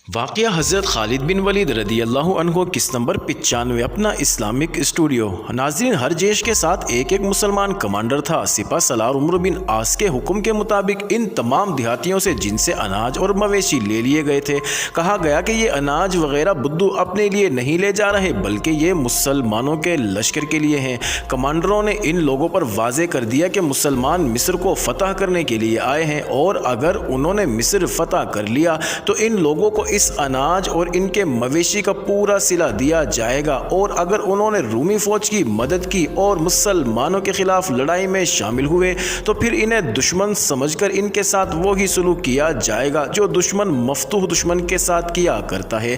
واقعہ حضرت خالد بن ولید رضی اللہ عنہ قسط نمبر 95 اپنا اسلامک اسٹوڈیو۔ ناظرین، ہر جیش کے ساتھ ایک مسلمان کمانڈر تھا۔ سپہ سالار عمرو بن عاص کے حکم کے مطابق ان تمام دیہاتیوں سے جن سے اناج اور مویشی لے لیے گئے تھے، کہا گیا کہ یہ اناج وغیرہ بدو اپنے لیے نہیں لے جا رہے بلکہ یہ مسلمانوں کے لشکر کے لیے ہیں۔ کمانڈروں نے ان لوگوں پر واضح کر دیا کہ مسلمان مصر کو فتح کرنے کے لیے آئے ہیں، اور اگر انہوں نے مصر فتح کر لیا تو ان لوگوں کو اس اناج اور ان کے مویشی کا پورا صلہ دیا جائے گا، اور اگر انہوں نے رومی فوج کی مدد کی اور مسلمانوں کے خلاف لڑائی میں شامل ہوئے تو پھر انہیں دشمن سمجھ کر ان کے ساتھ وہی سلوک کیا جائے گا جو دشمن مفتوح دشمن کے ساتھ کیا کرتا ہے۔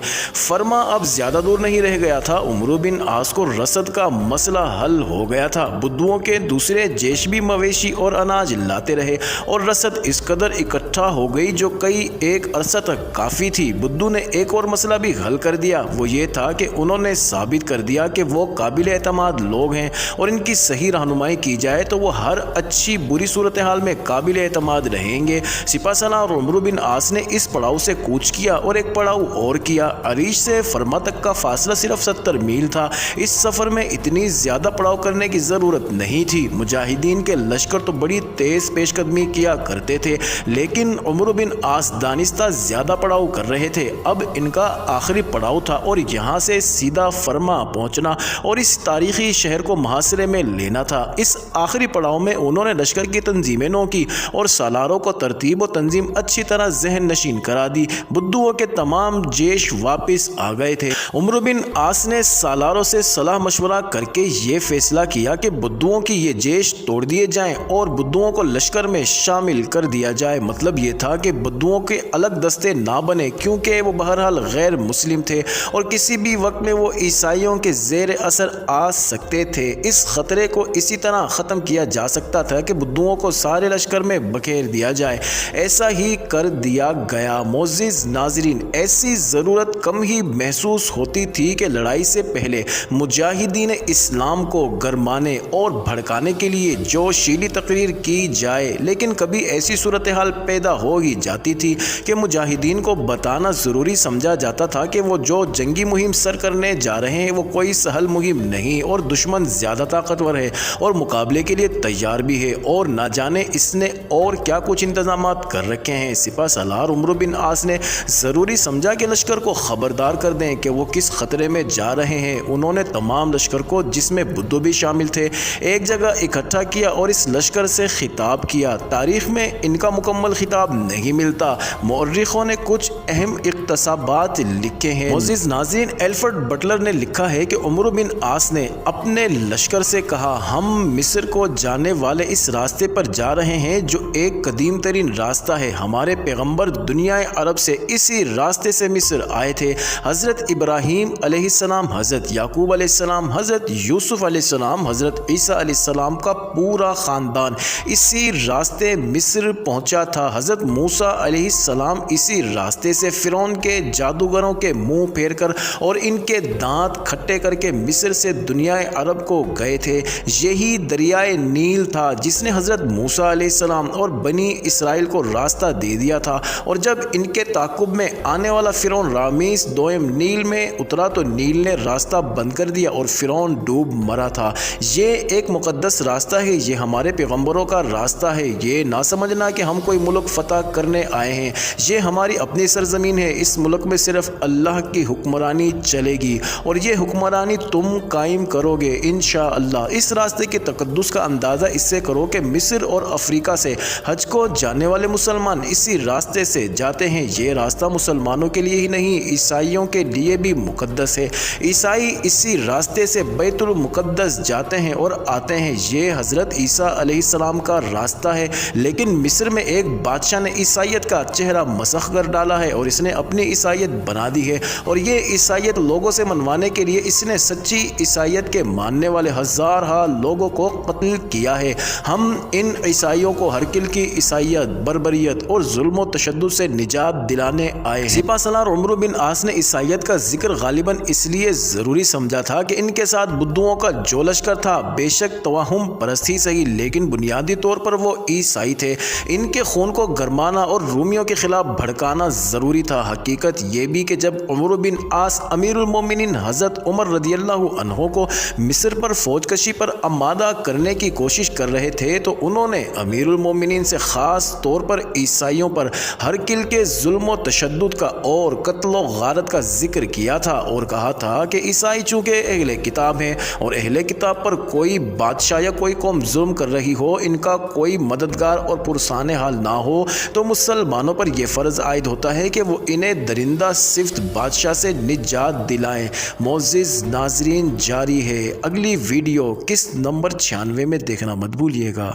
فرما اب زیادہ دور نہیں رہ گیا تھا، عمرو بن عاص کو رسد کا مسئلہ حل ہو گیا تھا۔ بدوؤں کے دوسرے جیش بھی مویشی اور اناج لاتے رہے اور رسد اس قدر اکٹھا ہو گئی جو کئی ایک عرصہ تک کافی تھی۔ بدو نے ایک اور مسئلہ بھی حل کر دیا، وہ یہ تھا کہ انہوں نے ثابت کر دیا کہ وہ قابل اعتماد لوگ ہیں اور ان کی صحیح رہنمائی کی جائے تو وہ ہر اچھی بری صورتحال میں قابل اعتماد رہیں گے۔ سپہ سالار عمرو بن عاص نے اس پڑاؤ سے کوچ کیا اور ایک پڑاؤ اور کیا۔ عریش سے فرما تک کا فاصلہ صرف 70 میل تھا۔ اس سفر میں اتنی زیادہ پڑاؤ کرنے کی ضرورت نہیں تھی۔ مجاہدین کے لشکر تو بڑی تیز پیش قدمی کیا کرتے تھے، لیکن عمرو بن عاص دانستہ زیادہ پڑاؤ کر رہے تھے۔ اب ان کا آخری پڑاؤ تھا اور یہاں سے سیدھا فرما پہنچنا اور اس تاریخی شہر کو محاصرے میں لینا تھا۔ اس آخری پڑاؤ میں انہوں نے لشکر کی تنظیمیں نو کی اور سالاروں کو ترتیب و تنظیم اچھی طرح ذہن نشین کرا دی۔ بدوؤں کے تمام جیش واپس آ گئے تھے۔ عمرو بن عاص نے سالاروں سے صلاح مشورہ کر کے یہ فیصلہ کیا کہ بدوؤں کی یہ جیش توڑ دیے جائیں اور بدوؤں کو لشکر میں شامل کر دیا جائے۔ مطلب یہ تھا کہ بدوؤں کے الگ دستے نہ بنے، کیونکہ وہ بہرحال غیر مسلم تھے اور کسی بھی وقت میں وہ عیسائیوں کے زیر اثر آ سکتے تھے۔ اس خطرے کو اسی طرح ختم کیا جا سکتا تھا کہ بدوؤں کو سارے لشکر میں بکھیر دیا جائے۔ ایسا ہی کر دیا گیا۔ معزز ناظرین، ایسی ضرورت کم ہی محسوس ہوتی تھی کہ لڑائی سے پہلے مجاہدین اسلام کو گرمانے اور بھڑکانے کے لیے جوشیلی تقریر کی جائے، لیکن کبھی ایسی صورتحال پیدا ہو ہی جاتی تھی کہ مجاہدین کو بتانا ضروری سمجھا جاتا تھا کہ وہ جو جنگی مہم سر کرنے جا رہے ہیں وہ کوئی سہل مہم نہیں اور دشمن زیادہ طاقتور ہے اور مقابلے کے لیے تیار بھی ہے اور نہ جانے اس نے اور کیا کچھ انتظامات کر رکھے ہیں۔ سپہ سالار عمرو بن عاص نے ضروری سمجھا کہ لشکر کو خبردار کر دیں کہ وہ کس خطرے میں جا رہے ہیں۔ انہوں نے تمام لشکر کو، جس میں بدو بھی شامل تھے، ایک جگہ اکٹھا کیا اور اس لشکر سے خطاب کیا۔ تاریخ میں ان کا مکمل خطاب نہیں ملتا، مورخوں نے کچھ اہم اقتباسات لکھے ہیں۔ معزز ناظرین، الفریڈ بٹلر نے لکھا ہے کہ عمرو بن عاص نے اپنے لشکر سے کہا، ہم مصر کو جانے والے اس راستے پر جا رہے ہیں جو ایک قدیم ترین راستہ ہے۔ ہمارے پیغمبر دنیا عرب سے اسی راستے سے مصر آئے تھے۔ حضرت ابراہیم علیہ السلام، حضرت یعقوب علیہ السلام، حضرت یوسف علیہ السلام، حضرت عیسیٰ علیہ السلام کا پورا خاندان اسی راستے مصر پہنچا تھا۔ حضرت موسیٰ علیہ السلام اسی راستے سے فرعون کے جادوگروں کے منہ پھیر کر اور ان کے دانت کھٹے کر کے مصر سے دنیا عرب کو گئے تھے۔ یہی دریائے نیل تھا جس نے حضرت موسیٰ علیہ السلام اور بنی اسرائیل کو راستہ دے دیا تھا، اور جب ان کے تعاقب میں آنے والا فرعون رامیس دوئم نیل میں اترا تو نیل نے راستہ بند کر دیا اور فرعون ڈوب مرا تھا۔ یہ ایک مقدس راستہ ہے، یہ ہمارے پیغمبروں کا راستہ ہے۔ یہ نہ سمجھنا کہ ہم کوئی ملک فتح کرنے آئے ہیں، یہ ہماری اپنی سرزمین ہے۔ اس ملک میں صرف اللہ کی حکمرانی چلے گی اور یہ حکمرانی تم قائم کرو گے انشاءاللہ۔ اس راستے کے تقدس کا اندازہ اس سے کرو کہ مصر اور افریقہ سے حج کو جانے والے مسلمان اسی راستے سے جاتے ہیں۔ یہ راستہ مسلمانوں کے لیے ہی نہیں، عیسائیوں کے لیے بھی مقدس ہے۔ عیسائی اسی راستے سے بیت المقدس جاتے ہیں اور آتے ہیں۔ یہ حضرت عیسیٰ علیہ السلام کا راستہ ہے، لیکن مصر میں ایک بادشاہ نے عیسائیت کا چہرہ مسخ کر ڈالا ہے اور اس نے اپنی عیسائیت بنا دی ہے، اور یہ عیسائیت لوگوں سے منوانے کے لیے اس نے سچی عیسائیت کے ماننے والے ہزارہ لوگوں کو قتل کیا ہے۔ ہم ان عیسائیوں کو ہرقل دل کی عیسائیت، بربریت اور ظلم و تشدد سے نجات دلانے آئے ہیں۔ سپہ سالار عمرو بن عاص نے عیسائیت کا ذکر غالباً اس لیے ضروری سمجھا تھا کہ ان کے ساتھ بدھوؤں کا جو لشکر تھا بے شک توہم پرست ہی صحیح، لیکن بنیادی طور پر وہ عیسائی تھے۔ ان کے خون کو گرمانا اور رومیوں کے خلاف بھڑکانا ضروری تھا۔ حقیقت یہ بھی کہ جب عمرو بن عاص امیر المومنین حضرت عمر رضی اللہ عنہ کو مصر پر فوج کشی پر آمادہ کرنے کی کوشش کر رہے تھے تو انہوں نے امیر المومنین سے خاص طور پر عیسائیوں پر ہرقل کے ظلم و تشدد کا اور قتل و غارت کا ذکر کیا تھا اور کہا تھا کہ عیسائی چونکہ اہل کتاب ہیں اور اہل کتاب پر کوئی بادشاہ یا کوئی قوم ظلم کر رہی ہو، ان کا کوئی مددگار اور پرسان حال نہ ہو، تو مسلمانوں پر یہ فرض عائد ہوتا ہے کہ وہ انہیں درندہ صفت بادشاہ سے نجات دلائیں۔ معزز ناظرین، جاری ہے اگلی ویڈیو قسط نمبر 96 میں دیکھنا مت بھولیے گا۔